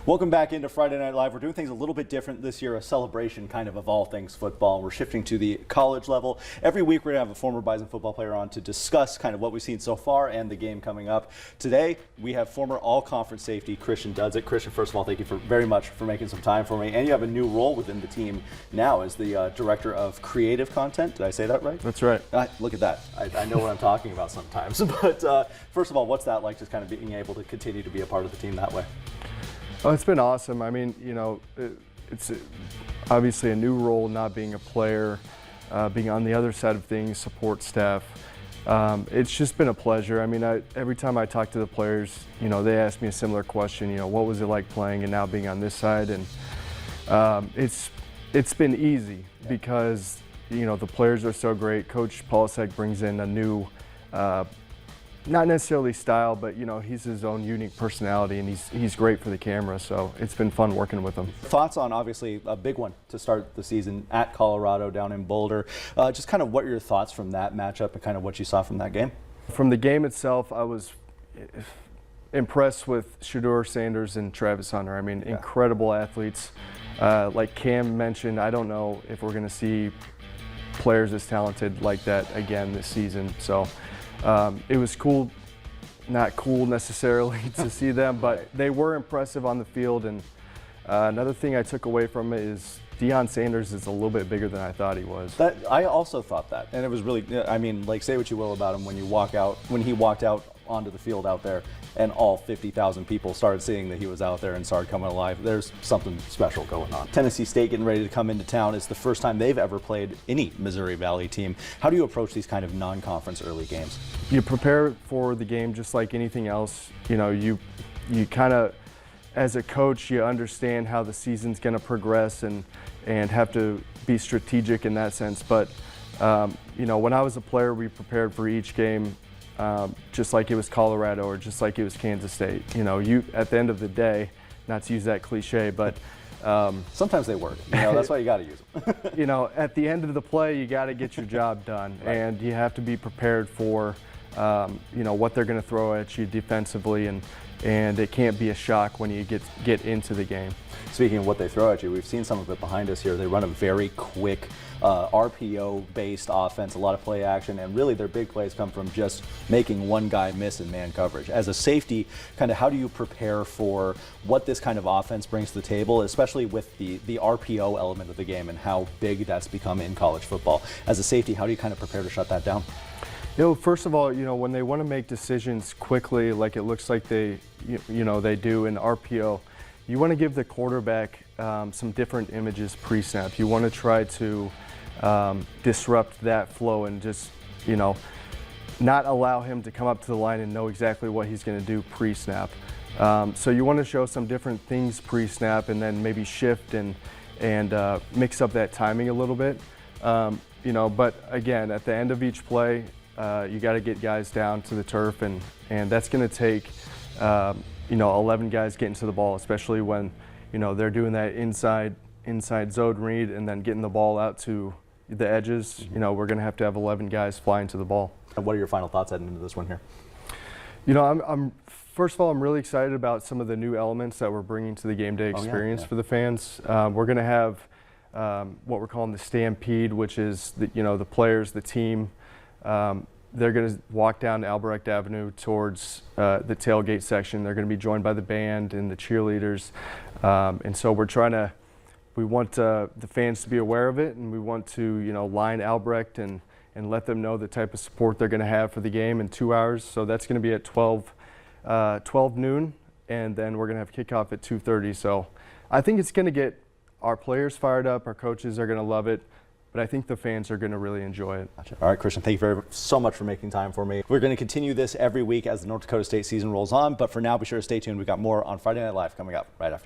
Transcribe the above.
Welcome back into Friday Night Live. We're doing things a little bit different this year, a celebration kind of all things football. We're shifting to the college level. Every week we're going to have a former Bison football player on to discuss kind of what we've seen so far and the game coming up. Today we have former all-conference safety Christian Dudzik. Christian, first of all, thank you very much for making some time for me. And you have a new role within the team now as the Director of Creative Content. Did I say that right? That's right. Look at that. I know what I'm talking about sometimes. But first of all, what's that like, just kind of being able to continue to be a part of the team that way? Oh, it's been awesome. I mean, you know, it's obviously a new role, not being a player, being on the other side of things, support staff. It's just been a pleasure. I mean, every time I talk to the players, you know, they ask me a similar question, you know, what was it like playing and now being on this side? And it's been easy because, you know, the players are so great. Coach Polisek brings in a new, not necessarily style, but you know, he's his own unique personality, and he's great for the camera, so it's been fun working with him. Thoughts on, obviously, a big one to start the season at Colorado down in Boulder. Just kind of what are your thoughts from that matchup and kind of what you saw from that game? From the game itself, I was impressed with Shedeur Sanders and Travis Hunter. I mean, incredible athletes. Like Cam mentioned, I don't know if we're going to see players as talented like that again this season. So it was cool, not cool necessarily to see them, but they were impressive on the field. And another thing I took away from it is Deion Sanders is a little bit bigger than I thought he was. I also thought that, and it was really, I mean, like, say what you will about him when he walked out onto the field out there and all 50,000 people started seeing that he was out there and started coming alive. There's something special going on. Tennessee State getting ready to come into town. It's the first time they've ever played any Missouri Valley team. How do you approach these kind of non-conference early games? You prepare for the game just like anything else. You know, you kind of, as a coach, you understand how the season's going to progress and have to be strategic in that sense. But, you know, when I was a player, we prepared for each game just like it was Colorado or just like it was Kansas State. You know, at the end of the day, not to use that cliche, but sometimes they work. You know, that's why you got to use them. You know, at the end of the play, you got to get your job done, right. And you have to be prepared for you know, what they're going to throw at you defensively, and it can't be a shock when you get into the game. Speaking of what they throw at you, we've seen some of it behind us here. They run a very quick RPO-based offense, a lot of play action, and really their big plays come from just making one guy miss in man coverage. As a safety, kind of how do you prepare for what this kind of offense brings to the table, especially with the RPO element of the game and how big that's become in college football? As a safety, how do you kind of prepare to shut that down? You know, first of all, you know, when they want to make decisions quickly, like it looks like they do in RPO, you want to give the quarterback some different images pre-snap. You want to try to disrupt that flow and just, you know, not allow him to come up to the line and know exactly what he's going to do pre-snap. So you want to show some different things pre-snap and then maybe shift and mix up that timing a little bit. You know, but again, at the end of each play, you got to get guys down to the turf, and that's going to take you know, 11 guys getting to the ball, especially when, you know, they're doing that inside zone read and then getting the ball out to the edges. You know, we're going to have 11 guys flying to the ball. And what are your final thoughts heading into this one here? You know, first of all, I'm really excited about some of the new elements that we're bringing to the game day experience for the fans. We're going to have what we're calling the Stampede, which is you know, the players, the team. They're going to walk down Albrecht Avenue towards the tailgate section. They're going to be joined by the band and the cheerleaders. And so we want the fans to be aware of it, and we want to, you know, line Albrecht and let them know the type of support they're going to have for the game in 2 hours. So that's going to be at 12 noon, and then we're going to have kickoff at 2:30. So I think it's going to get our players fired up. Our coaches are going to love it. But I think the fans are going to really enjoy it. Gotcha. All right, Christian, thank you so much for making time for me. We're going to continue this every week as the North Dakota State season rolls on. But for now, be sure to stay tuned. We've got more on Friday Night Live coming up right after this.